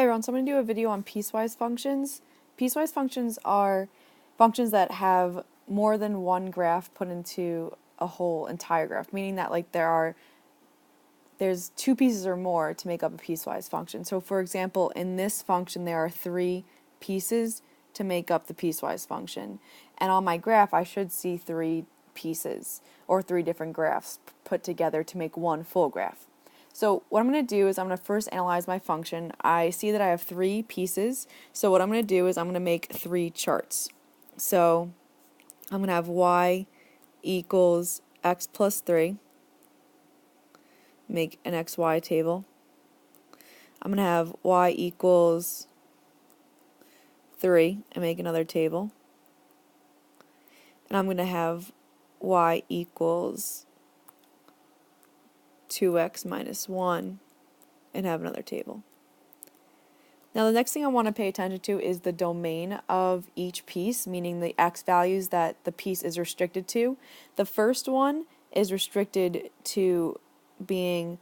Hey everyone, so I'm going to do a video on piecewise functions. Piecewise functions are functions that have more than one graph put into a whole entire graph, meaning that there's two pieces or more to make up a piecewise function. So for example, in this function there are three pieces to make up the piecewise function. And on my graph I should see three pieces or three different graphs put together to make one full graph. So what I'm going to do is I'm going to first analyze my function. I see that I have three pieces. So what I'm going to do is I'm going to make three charts. So I'm going to have y equals x plus 3. Make an xy table. I'm going to have y equals 3 and make another table. And I'm going to have y equals 2x minus 1 and have another table. Now the next thing I want to pay attention to is the domain of each piece, meaning the x values that the piece is restricted to. The first one is restricted to being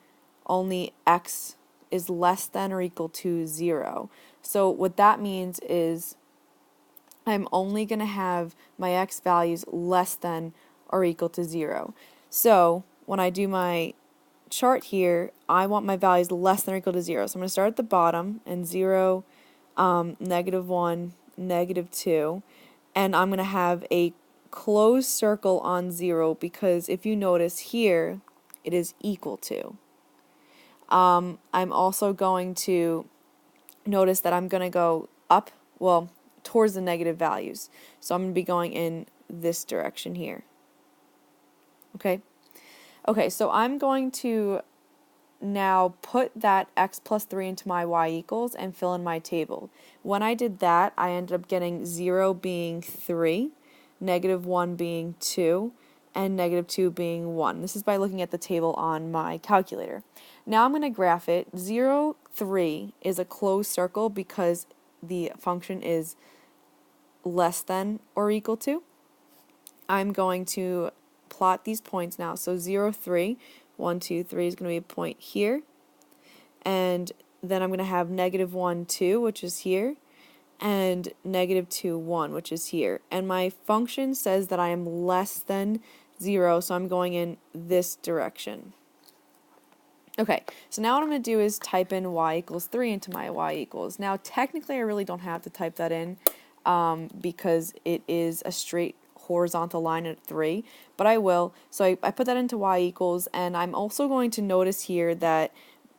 only x is less than or equal to 0. So what that means is I'm only going to have my x values less than or equal to 0. So when I do my chart here, I want my values less than or equal to 0. So I'm going to start at the bottom and 0, -1, -2, and I'm going to have a closed circle on 0 because if you notice here, it is equal to. I'm also going to notice that I'm going to go up, well, towards the negative values. So I'm going to be going in this direction here. Okay, so I'm going to now put that x plus 3 into my y equals and fill in my table. When I did that, I ended up getting 0 being 3, -1 being 2, and -2 being 1. This is by looking at the table on my calculator. Now I'm going to graph it. 0, 3 is a closed circle because the function is less than or equal to. I'm going to plot these points now. So 0, 3, 1, 2, 3 is going to be a point here. And then I'm going to have -1, 2, which is here, and -2, 1, which is here. And my function says that I am less than 0, so I'm going in this direction. Okay, so now what I'm going to do is type in y equals 3 into my y equals. Now technically I really don't have to type that in because it is a straight horizontal line at 3, but I will. So I put that into y equals, and I'm also going to notice here that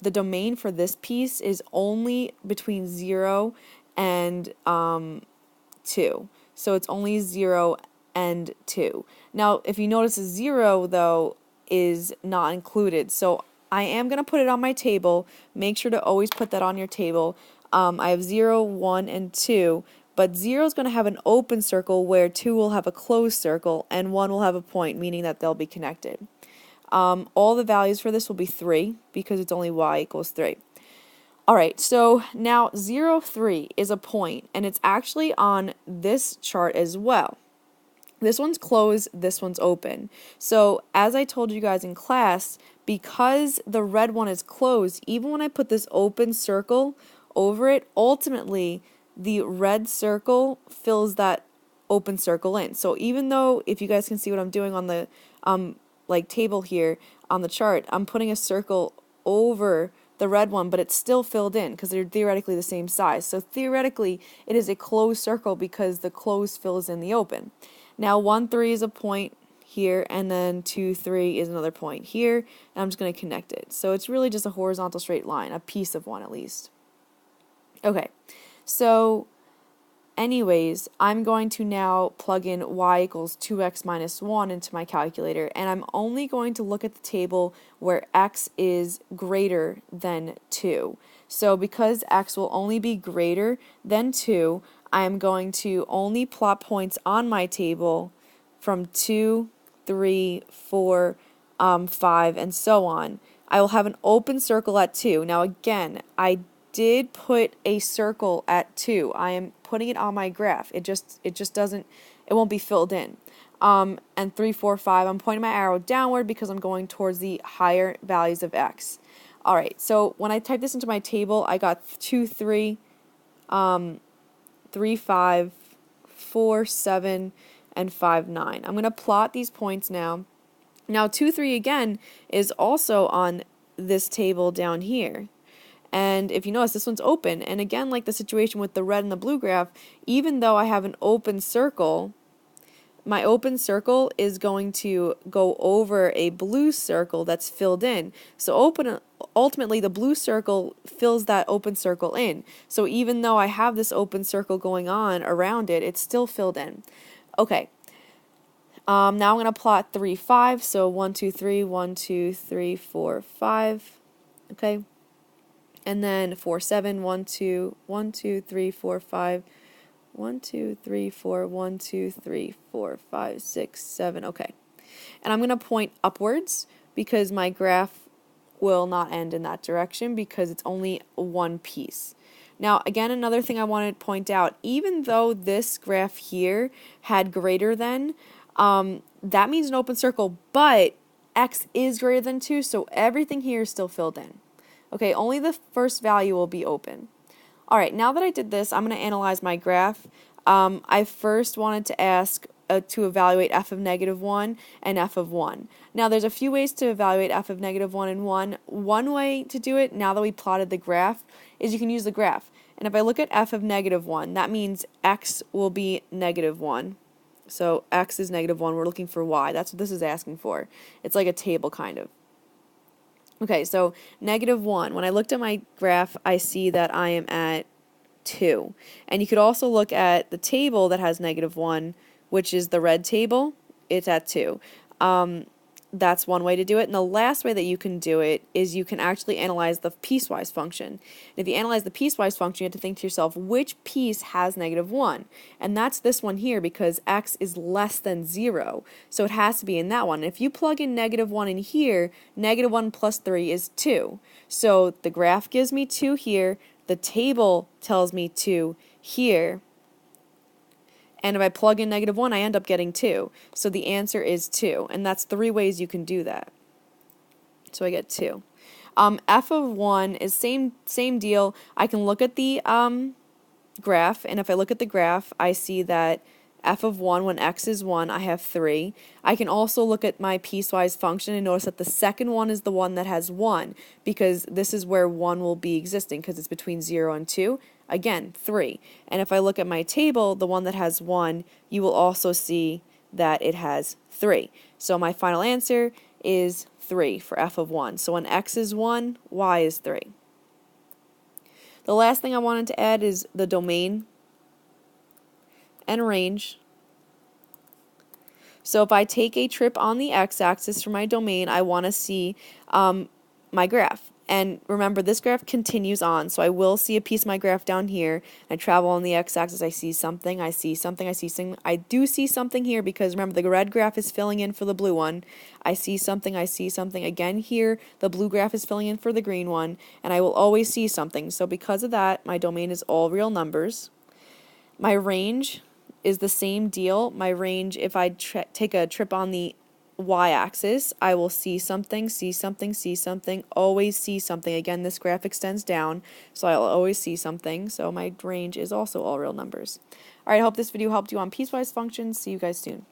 the domain for this piece is only between 0 and 2. So it's only 0 and 2. Now if you notice, a 0 though is not included, so I am going to put it on my table. Make sure to always put that on your table. I have 0, 1, and 2. But 0 is going to have an open circle where 2 will have a closed circle and 1 will have a point, meaning that they'll be connected. All the values for this will be 3 because it's only y equals 3. Alright, so now 0, 3 is a point, and it's actually on this chart as well. This one's closed, this one's open. So as I told you guys in class, because the red one is closed, even when I put this open circle over it, ultimately the red circle fills that open circle in. So even though, if you guys can see what I'm doing on the table here on the chart, I'm putting a circle over the red one, but it's still filled in because they're theoretically the same size. So theoretically it is a closed circle because the closed fills in the open. Now 1, 3 is a point here, and then 2, 3 is another point here, and I'm just going to connect it. So it's really just a horizontal straight line, a piece of one at least. Okay. So anyways, I'm going to now plug in y equals 2x minus 1 into my calculator, and I'm only going to look at the table where x is greater than 2. So because x will only be greater than 2, I am going to only plot points on my table from 2, 3, 4, 5, and so on. I will have an open circle at 2. Now again, I did put a circle at 2. I am putting it on my graph. It just doesn't, it won't be filled in. And 3, 4, 5, I'm pointing my arrow downward because I'm going towards the higher values of x. Alright, so when I typed this into my table, I got 2, 3, 3, 5, 4, 7, and 5, 9. I'm going to plot these points now. Now 2, 3 again is also on this table down here. And if you notice, this one's open. And again, like the situation with the red and the blue graph, even though I have an open circle, my open circle is going to go over a blue circle that's filled in. So ultimately, the blue circle fills that open circle in. So even though I have this open circle going on around it, it's still filled in. Okay. Now I'm going to plot 3, 5. So 1, 2, 3, 1, 2, 3, 4, 5. Okay. And then 4, 7, 1, 2, 1, 2, 3, 4, 5. 1, 2, 3, 4, 1, 2, 3, 4, 5, 6, 7. Okay. And I'm going to point upwards because my graph will not end in that direction because it's only one piece. Now, again, another thing I want to point out, even though this graph here had greater than, that means an open circle, but x is greater than 2, so everything here is still filled in. Okay, only the first value will be open. Alright, now that I did this, I'm going to analyze my graph. I first wanted to ask to evaluate f of negative 1 and f of 1. Now there's a few ways to evaluate f of negative 1 and 1. One way to do it, now that we plotted the graph, is you can use the graph. And if I look at f of negative 1, that means x will be negative 1. So x is negative 1. We're looking for y. That's what this is asking for. It's like a table kind of. Okay, so negative 1. When I looked at my graph, I see that I am at 2. And you could also look at the table that has negative 1, which is the red table. It's at 2. That's one way to do it. And the last way that you can do it is you can actually analyze the piecewise function. And if you analyze the piecewise function, you have to think to yourself, which piece has negative 1? And that's this one here because x is less than 0. So it has to be in that one. And if you plug in negative 1 in here, negative 1 plus 3 is 2. So the graph gives me 2 here. The table tells me 2 here. And if I plug in negative 1, I end up getting 2. So the answer is 2. And that's 3 ways you can do that. So I get 2. F of 1 is same deal. I can look at the graph, and if I look at the graph, I see that f of 1, when x is 1, I have 3. I can also look at my piecewise function and notice that the second one is the one that has 1, because this is where 1 will be existing, because it's between 0 and 2. Again, 3. And if I look at my table, the one that has 1, you will also see that it has 3. So my final answer is 3 for f of 1. So when x is 1, y is 3. The last thing I wanted to add is the domain and range. So if I take a trip on the x-axis for my domain, I want to see my graph. And remember, this graph continues on, so I will see a piece of my graph down here. I travel on the x-axis, I see something, I see something, I see something. I do see something here because remember, the red graph is filling in for the blue one. I see something, I see something. Again here, the blue graph is filling in for the green one, and I will always see something. So because of that, my domain is all real numbers. My range is the same deal. My range, if I take a trip on the y-axis, I will see something, see something, see something, always see something. Again, this graph extends down, so I'll always see something. So my range is also all real numbers. All right, I hope this video helped you on piecewise functions. See you guys soon.